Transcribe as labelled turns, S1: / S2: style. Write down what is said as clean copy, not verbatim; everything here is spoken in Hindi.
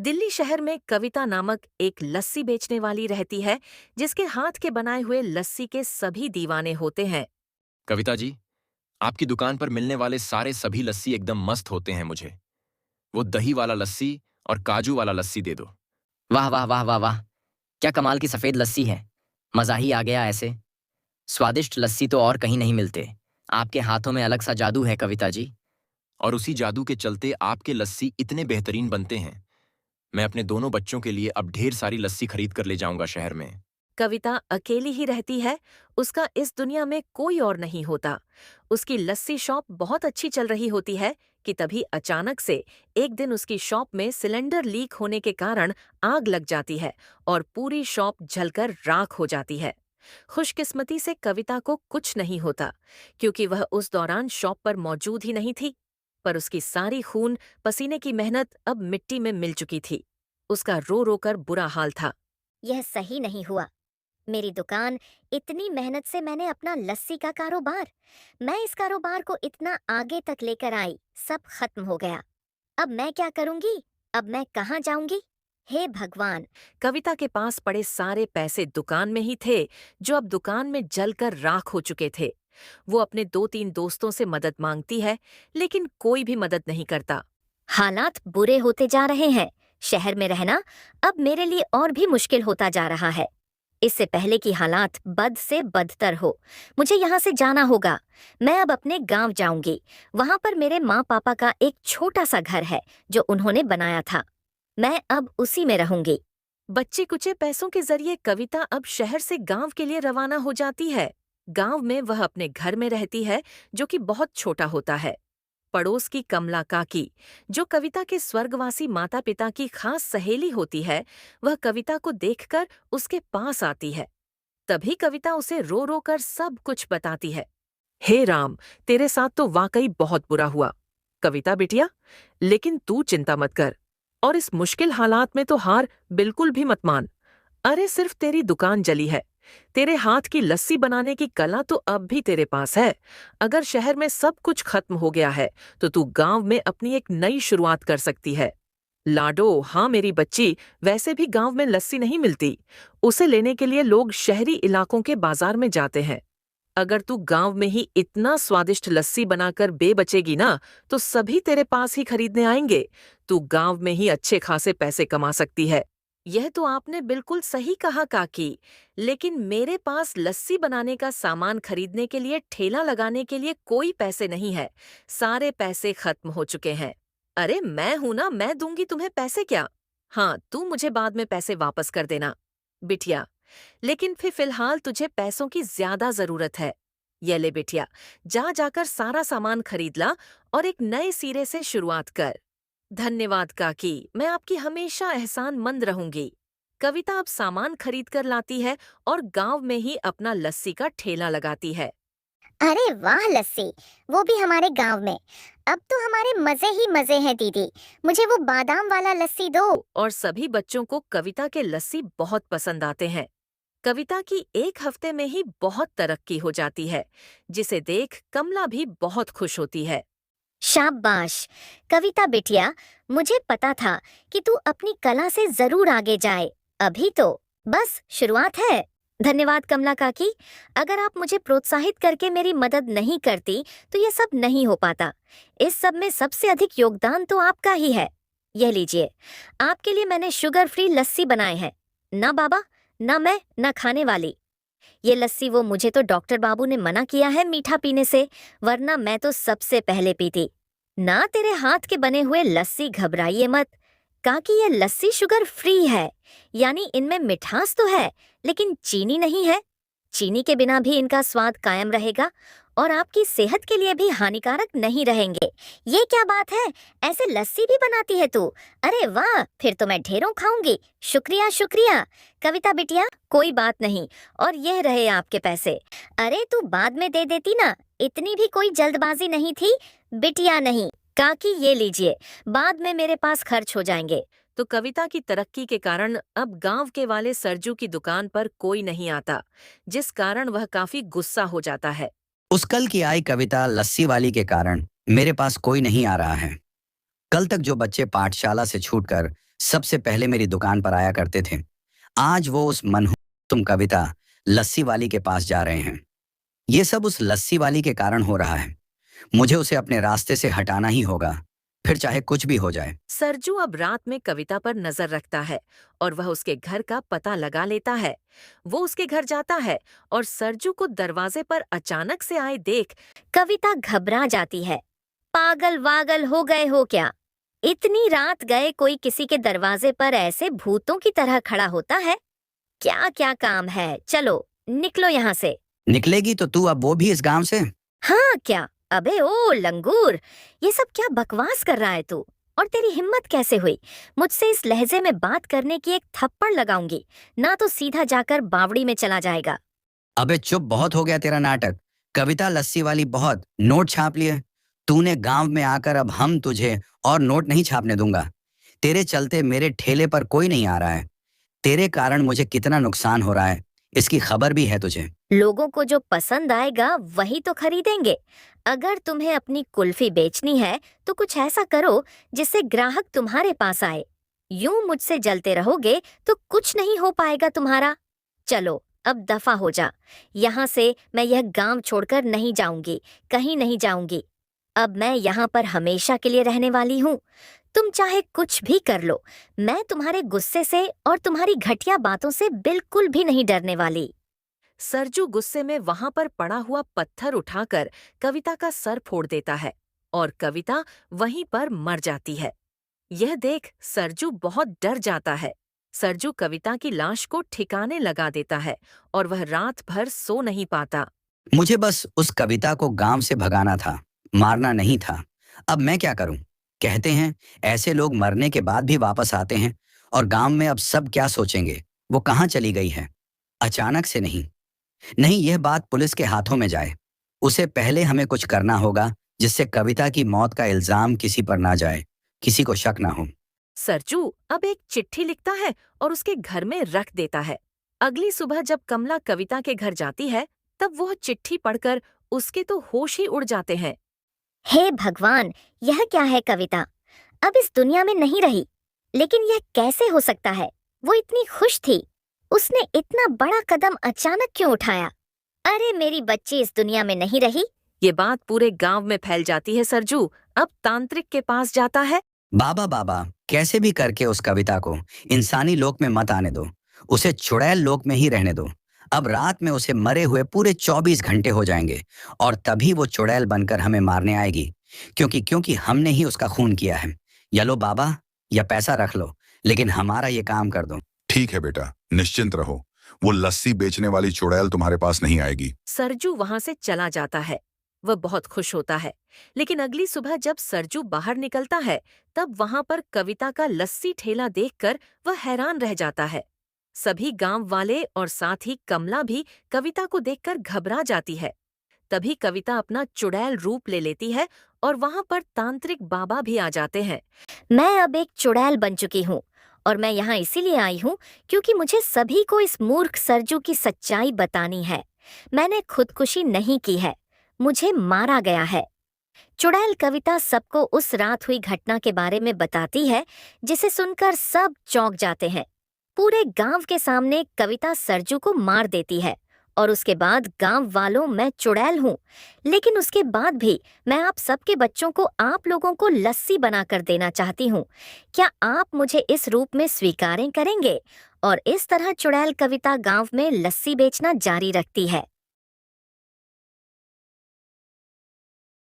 S1: दिल्ली शहर में कविता नामक एक लस्सी बेचने वाली रहती है, जिसके हाथ के बनाए हुए लस्सी के सभी दीवाने होते हैं।
S2: कविता जी, आपकी दुकान पर मिलने वाले सारे सभी लस्सी एकदम मस्त होते हैं मुझे। वो दही वाला लस्सी और काजू वाला लस्सी दे दो।
S3: वाह वाह वाह वाह वाह! क्या कमाल की सफेद लस्सी है। मजा ही आ गया ऐसे। स्वादिष्ट लस्सी तो और कहीं नहीं मिलते। आपके हाथों में अलग सा जादू है कविता जी।
S2: और उसी जादू के चलते आपके लस्सी इतने बेहतरीन बनते हैं। मैं अपने दोनों बच्चों के लिए अब ढेर सारी लस्सी खरीद कर ले जाऊंगा शहर में।
S1: कविता अकेली ही रहती है, उसका इस दुनिया में कोई और नहीं होता। उसकी लस्सी शॉप बहुत अच्छी चल रही होती है कि तभी अचानक से एक दिन उसकी शॉप में सिलेंडर लीक होने के कारण आग लग जाती है और पूरी शॉप जलकर राख हो जाती है। खुशकिस्मती से कविता को कुछ नहीं होता, क्योंकि वह उस दौरान शॉप पर मौजूद ही नहीं थी। पर उसकी सारी खून पसीने की मेहनत अब मिट्टी में मिल चुकी थी। उसका रो रो कर बुरा हाल था।
S4: यह सही नहीं हुआ। मेरी दुकान, इतनी मेहनत से मैंने अपना लस्सी का कारोबार, मैं इस कारोबार को इतना आगे तक लेकर आई, सब खत्म हो गया। अब मैं क्या करूंगी? अब मैं कहाँ जाऊंगी? हे भगवान!
S1: कविता के पास पड़े सारे पैसे दुकान में ही थे, जो अब दुकान में जलकर राख हो चुके थे। वो अपने 2-3 दोस्तों से मदद मांगती है, लेकिन कोई भी मदद नहीं करता।
S4: हालात बुरे होते जा रहे हैं। शहर में रहना अब मेरे लिए और भी मुश्किल होता जा रहा है। इससे पहले कि हालात बद से बदतर हो, मुझे यहाँ से जाना होगा। मैं अब अपने गांव जाऊंगी। वहां पर मेरे माँ पापा का एक छोटा सा घर है जो उन्होंने बनाया था। मैं अब उसी में रहूंगी।
S1: बच्चे कुचे पैसों के जरिए कविता अब शहर से गांव के लिए रवाना हो जाती है। गांव में वह अपने घर में रहती है, जो कि बहुत छोटा होता है। पड़ोस की कमला काकी, जो कविता के स्वर्गवासी माता पिता की खास सहेली होती है, वह कविता को देखकर उसके पास आती है। तभी कविता उसे रो रो कर सब कुछ बताती है। हे राम, तेरे साथ तो वाकई बहुत बुरा हुआ। कविता बिटिया, लेकिन तू चिंता मत कर, और इस मुश्किल हालात में तो हार बिल्कुल भी मत मान। अरे सिर्फ तेरी दुकान जली है, तेरे हाथ की लस्सी बनाने की कला तो अब भी तेरे पास है। अगर शहर में सब कुछ खत्म हो गया है, तो तू गांव में अपनी एक नई शुरुआत कर सकती है। लाडो, हाँ मेरी बच्ची, वैसे भी गांव में लस्सी नहीं मिलती। उसे लेने के लिए लोग शहरी इलाकों के बाजार में जाते हैं। अगर तू गांव में ही इतना स्वादिष्ट लस्सी बनाकर बेबचेगी ना, तो सभी तेरे पास ही खरीदने आएंगे। तू गांव में ही अच्छे खासे पैसे कमा सकती है। यह तो आपने बिल्कुल सही कहा काकी, लेकिन मेरे पास लस्सी बनाने का सामान खरीदने के लिए ठेला लगाने के लिए कोई पैसे नहीं है। सारे पैसे खत्म हो चुके हैं। अरे मैं हूं ना, मैं दूंगी तुम्हें पैसे क्या। हाँ, तू मुझे बाद में पैसे वापस कर देना बिटिया। लेकिन फिर फिलहाल तुझे पैसों की ज्यादा जरूरत है। ये ले बिटिया, जा जाकर सारा सामान खरीद ला और एक नए सिरे से शुरुआत कर। धन्यवाद काकी, मैं आपकी हमेशा एहसानमंद रहूंगी। कविता अब सामान खरीद कर लाती है और गांव में ही अपना लस्सी का ठेला लगाती है।
S4: अरे वाह लस्सी! वो भी हमारे गांव में। अब तो हमारे मजे ही मजे हैं दीदी। मुझे वो बादाम वाला लस्सी दो।
S1: और सभी बच्चों को कविता के लस्सी बहुत पसंद आते हैं। कविता की एक हफ्ते में ही बहुत तरक्की हो जाती है, जिसे देख कमला भी बहुत खुश होती है।
S4: शाबाश! कविता बिटिया, मुझे पता था कि तू अपनी कला से जरूर आगे जाए। अभी तो बस शुरुआत है। धन्यवाद कमला काकी। अगर आप मुझे प्रोत्साहित करके मेरी मदद नहीं करती तो ये सब नहीं हो पाता। इस सब में सबसे अधिक योगदान तो आपका ही है। यह लीजिए, आपके लिए मैंने शुगर फ्री लस्सी बनाए हैं। ना बाबा, ना मैं, ना खाने वाली। ये लस्सी वो मुझे तो डॉक्टर बाबू ने मना किया है मीठा पीने से, वरना मैं तो सबसे पहले पीती। ना तेरे हाथ के बने हुए लस्सी, घबराइए मत। काकी ये लस्सी शुगर फ्री है, यानी इनमें मिठास तो है, लेकिन चीनी नहीं है। चीनी के बिना भी इनका स्वाद कायम रहेगा और आपकी सेहत के लिए भी हानिकारक नहीं रहेंगे। ये क्या बात है? ऐसे लस्सी भी बनाती है तू? अरे वाह, फिर तो मैं ढेरों खाऊंगी। शुक्रिया शुक्रिया। कविता बिटिया, कोई बात नहीं। और यह रहे आपके पैसे। अरे तू बाद में दे देती ना, इतनी भी कोई जल्दबाजी नहीं थी। बिटिया नहीं, काकी ये लीजिए, बाद में मेरे पास खर्च हो जाएंगे।
S1: तो कविता की तरक्की के कारण अब गांव के वाले सरजू की दुकान पर कोई नहीं आता, जिस कारण वह काफी गुस्सा हो जाता है।
S3: उस कल की आई कविता लस्सी वाली के कारण मेरे पास कोई नहीं आ रहा है। कल तक जो बच्चे पाठशाला से छूटकर
S5: सबसे पहले मेरी दुकान पर आया करते थे। आज वो उस तुम कविता लस्सी वाली के पास जा रहे हैं। ये सब उस लस्सी वाली के कारण हो रहा है। मुझे उसे अपने रास्ते से हटाना ही होगा, फिर चाहे कुछ भी हो जाए।
S1: सरजू अब रात में कविता पर नजर रखता है और वह उसके घर का पता लगा लेता है। वो उसके घर जाता है और सरजू को दरवाजे पर अचानक से आए देख
S4: कविता घबरा जाती है। पागल वागल हो गए हो क्या? इतनी रात गए कोई किसी के दरवाजे पर ऐसे भूतों की तरह खड़ा होता है? क्या क्या काम है? चलो निकलो यहाँ से।
S5: निकलेगी तो तू अब वो भी इस गांव से?
S4: हाँ क्या? अबे ओ लंगूर, ये सब क्या बकवास कर रहा है तू? और तेरी हिम्मत कैसे हुई मुझसे इस लहजे में बात करने की? एक थप्पड़ लगाऊंगी, ना तो सीधा जाकर बावड़ी में चला जाएगा।
S5: अबे चुप, बहुत हो गया तेरा नाटक। कविता लस्सी वाली बहुत नोट छाप लिए तूने गांव में आकर। अब हम तुझे और नोट नहीं छापने दूंगा। तेरे चलते मेरे ठेले पर कोई नहीं आ रहा है। तेरे कारण मुझे कितना नुकसान हो रहा है इसकी खबर भी है तुझे।
S4: लोगों को जो पसंद आएगा वही तो खरीदेंगे। अगर तुम्हें अपनी कुल्फी बेचनी है तो कुछ ऐसा करो जिससे ग्राहक तुम्हारे पास आए। यूं मुझसे जलते रहोगे तो कुछ नहीं हो पाएगा तुम्हारा। चलो अब दफा हो जा। यहाँ से मैं यह गांव छोड़कर नहीं जाऊंगी, कहीं नहीं जाऊंगी। अब मैं यहाँ पर हमेशा के लिए रहने वाली हूँ। तुम चाहे कुछ भी कर लो, मैं तुम्हारे गुस्से से और तुम्हारी घटिया बातों से बिल्कुल भी नहीं डरने वाली।
S1: सरजू गुस्से में वहां पर पड़ा हुआ पत्थर उठाकर कविता का सर फोड़ देता है और कविता वहीं पर मर जाती है। यह देख सरजू बहुत डर जाता है। सरजू कविता की लाश को ठिकाने लगा देता है और वह रात भर सो नहीं पाता।
S5: मुझे बस उस कविता को गांव से भगाना था, मारना नहीं था। अब मैं क्या करूं? कहते हैं ऐसे लोग मरने के बाद भी वापस आते हैं। और गांव में अब सब क्या सोचेंगे? वो कहाँ चली गई है? अचानक से नहीं, नहीं, यह बात पुलिस के हाथों में जाए। उसे पहले हमें कुछ करना होगा जिससे कविता की मौत का इल्जाम किसी पर ना जाए, किसी को शक ना हो।
S1: सरजू अब एक चिट्ठी लिखता है और उसके घर में रख देता है। अगली सुबह जब कमला कविता के घर जाती है तब वह चिट्ठी पढ़कर उसके तो होश ही उड़ जाते हैं।
S4: हे भगवान, यह क्या है? कविता अब इस दुनिया में नहीं रही। लेकिन यह कैसे हो सकता है? वो इतनी खुश थी, उसने इतना बड़ा कदम अचानक क्यों उठाया? अरे मेरी बच्ची इस दुनिया में नहीं रही।
S1: ये बात पूरे गांव में फैल जाती है। सरजू अब तांत्रिक के पास जाता है।
S5: बाबा बाबा, कैसे भी करके उस कविता को इंसानी लोक में मत आने दो, उसे चुड़ैल लोक में ही रहने दो। अब रात में उसे मरे हुए पूरे 24 घंटे हो जाएंगे और तभी वो चुड़ैल बनकर हमें मारने आएगी, क्योंकि हमने ही उसका खून किया है। या लो बाबा, या पैसा रख लो, लेकिन हमारा ये काम कर दो।
S6: ठीक है बेटा, निश्चिंत रहो। वो लस्सी बेचने वाली चुड़ैल तुम्हारे पास नहीं आएगी।
S1: सरजू वहां से चला जाता है। वह बहुत खुश होता है। लेकिन अगली सुबह जब सरजू बाहर निकलता है तब वहां पर कविता का लस्सी ठेला देखकर वह हैरान रह जाता है। सभी गांव वाले और साथ ही कमला भी कविता को देखकर घबरा जाती है। तभी कविता अपना चुड़ैल रूप ले लेती है और वहां पर तांत्रिक बाबा भी आ जाते हैं।
S4: मैं अब एक चुड़ैल बन चुकी हूँ और मैं यहाँ इसीलिए आई हूँ क्योंकि मुझे सभी को इस मूर्ख सरजू की सच्चाई बतानी है। मैंने खुदकुशी नहीं की है, मुझे मारा गया है। चुड़ैल कविता सबको उस रात हुई घटना के बारे में बताती है, जिसे सुनकर सब चौंक जाते हैं। पूरे गांव के सामने कविता सरजू को मार देती है और उसके बाद गांव वालों, मैं चुड़ैल हूँ, लेकिन उसके बाद भी मैं आप सबके बच्चों को आप लोगों को लस्सी बनाकर देना चाहती हूँ। क्या आप मुझे इस रूप में स्वीकार करेंगे? और इस तरह चुड़ैल कविता गांव में लस्सी बेचना जारी रखती है।